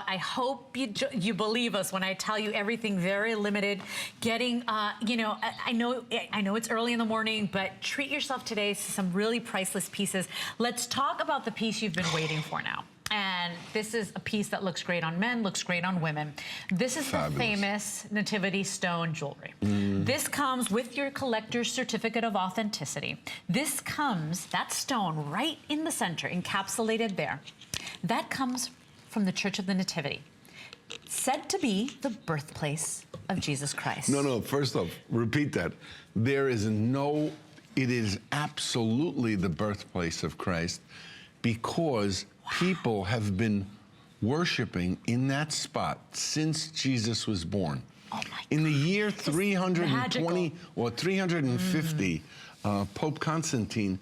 I hope you believe us when I tell you everything very limited. Getting, you know, I know it's early in the morning, but treat yourself today to some really priceless pieces. Let's talk about the piece you've been waiting for now. And this is a piece that looks great on men, looks great on women. This is the famous Nativity Stone jewelry. This comes with your collector's certificate of authenticity. This comes, that stone right in the center, encapsulated there. That comes from the Church of the Nativity, said to be the birthplace of Jesus Christ. No, first off, repeat that. There is no, it is absolutely the birthplace of Christ, because people have been worshiping in that spot since Jesus was born. Oh my God. In the year 320 or 350, Pope Constantine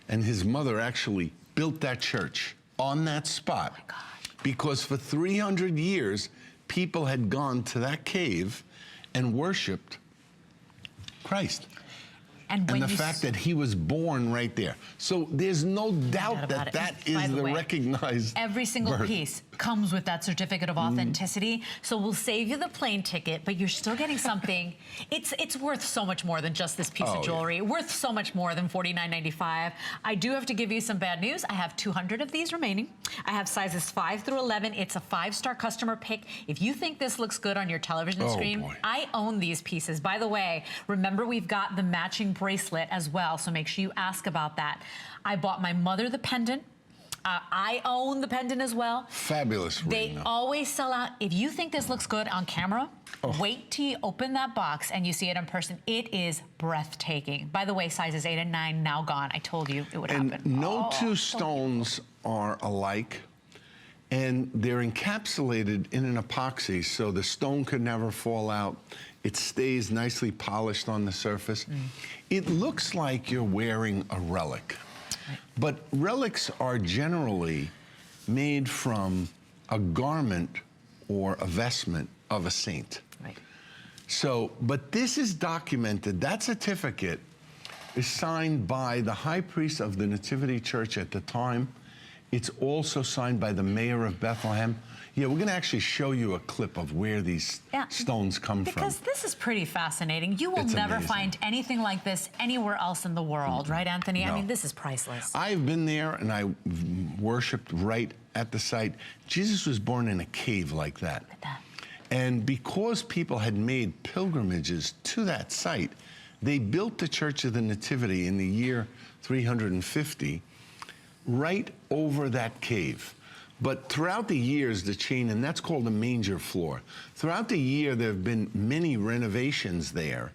and his mother actually built that church on that spot. Oh my God. Because for 300 years, people had gone to that cave and worshiped Christ. And the fact that he was born right there. So there's no doubt that that is the recognized every single piece comes with that certificate of authenticity. So we'll save you the plane ticket, but you're still getting something. It's worth so much more than just this piece of jewelry. Worth so much more than $49.95. I do have to give you some bad news. I have 200 of these remaining. I have sizes 5 through 11. It's a 5-star customer pick. If you think this looks good on your television screen, I own these pieces. By the way, remember we've got the matching bracelet as well, so make sure you ask about that. I bought my mother the pendant. I own the pendant as well. Fabulous ring. They always sell out. If you think this looks good on camera, wait till you open that box and you see it in person. It is breathtaking. By the way, sizes 8 and 9 now gone. I told you it would happen. And no two stones are alike, and they're encapsulated in an epoxy, so the stone could never fall out. It stays nicely polished on the surface. It looks like you're wearing a relic. But relics are generally made from a garment or a vestment of a saint. So, but this is documented. That certificate is signed by the high priest of the Nativity Church at the time. It's also signed by the mayor of Bethlehem. Yeah, we're going to actually show you a clip of where these stones come from. Because this is pretty fascinating. You will never find anything like this anywhere else in the world, right, Anthony? No. I mean, this is priceless. I've been there, and I worshipped right at the site. Jesus was born in a cave like that. Look at that. And because people had made pilgrimages to that site, they built the Church of the Nativity in the year 350 right over that cave. But throughout the years, the chain, and that's called the manger floor, throughout the year there have been many renovations there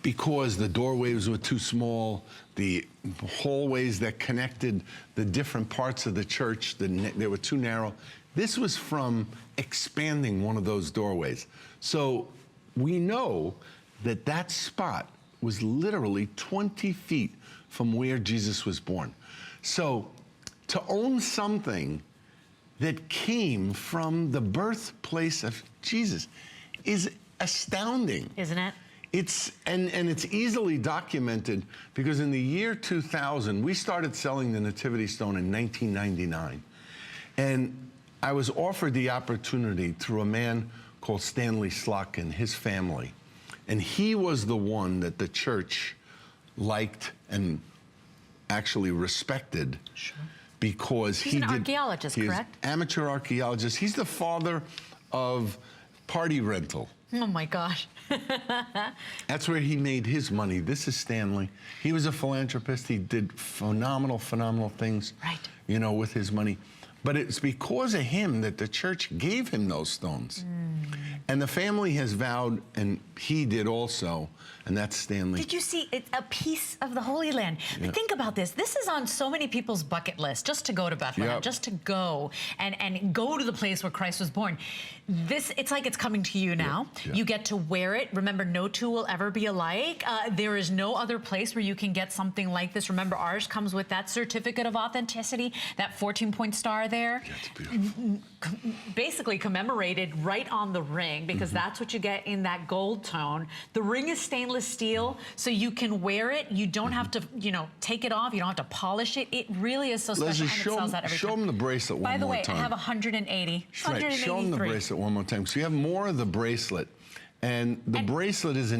because the doorways were too small, the hallways that connected the different parts of the church, they were too narrow. This was from expanding one of those doorways. So we know that that spot was literally 20 feet from where Jesus was born. So to own something that came from the birthplace of Jesus is astounding. Isn't it? It's it's easily documented because in the year 2000, we started selling the Nativity Stone in 1999. And I was offered the opportunity through a man called Stanley Sluck and his family. And he was the one that the church liked and actually respected. Sure. Because he's an archaeologist, correct? Amateur archaeologist. He's the father of party rental. Oh my gosh. That's where he made his money. This is Stanley. He was a philanthropist. He did phenomenal things, you know, with his money. But it's because of him that the church gave him those stones. And the family has vowed, and he did also, and that's Stanley. Did you see it's a piece of the Holy Land? But think about this. This is on so many people's bucket list, just to go to Bethlehem, just to go and go to the place where Christ was born. This, it's like it's coming to you now. You get to wear it. Remember, no two will ever be alike. There is no other place where you can get something like this. Remember, ours comes with that certificate of authenticity, that 14-point star there. Basically commemorated right on the ring, because that's what you get in that gold tone. The ring is stainless steel, so you can wear it. You don't have to, you know, take it off. You don't have to polish it. It really is so special. Leslie, And it sells out every show time. them the bracelet one more time. By the way, I have 180. Right. Show them the bracelet one more time. So you have more of the bracelet, and the bracelet is in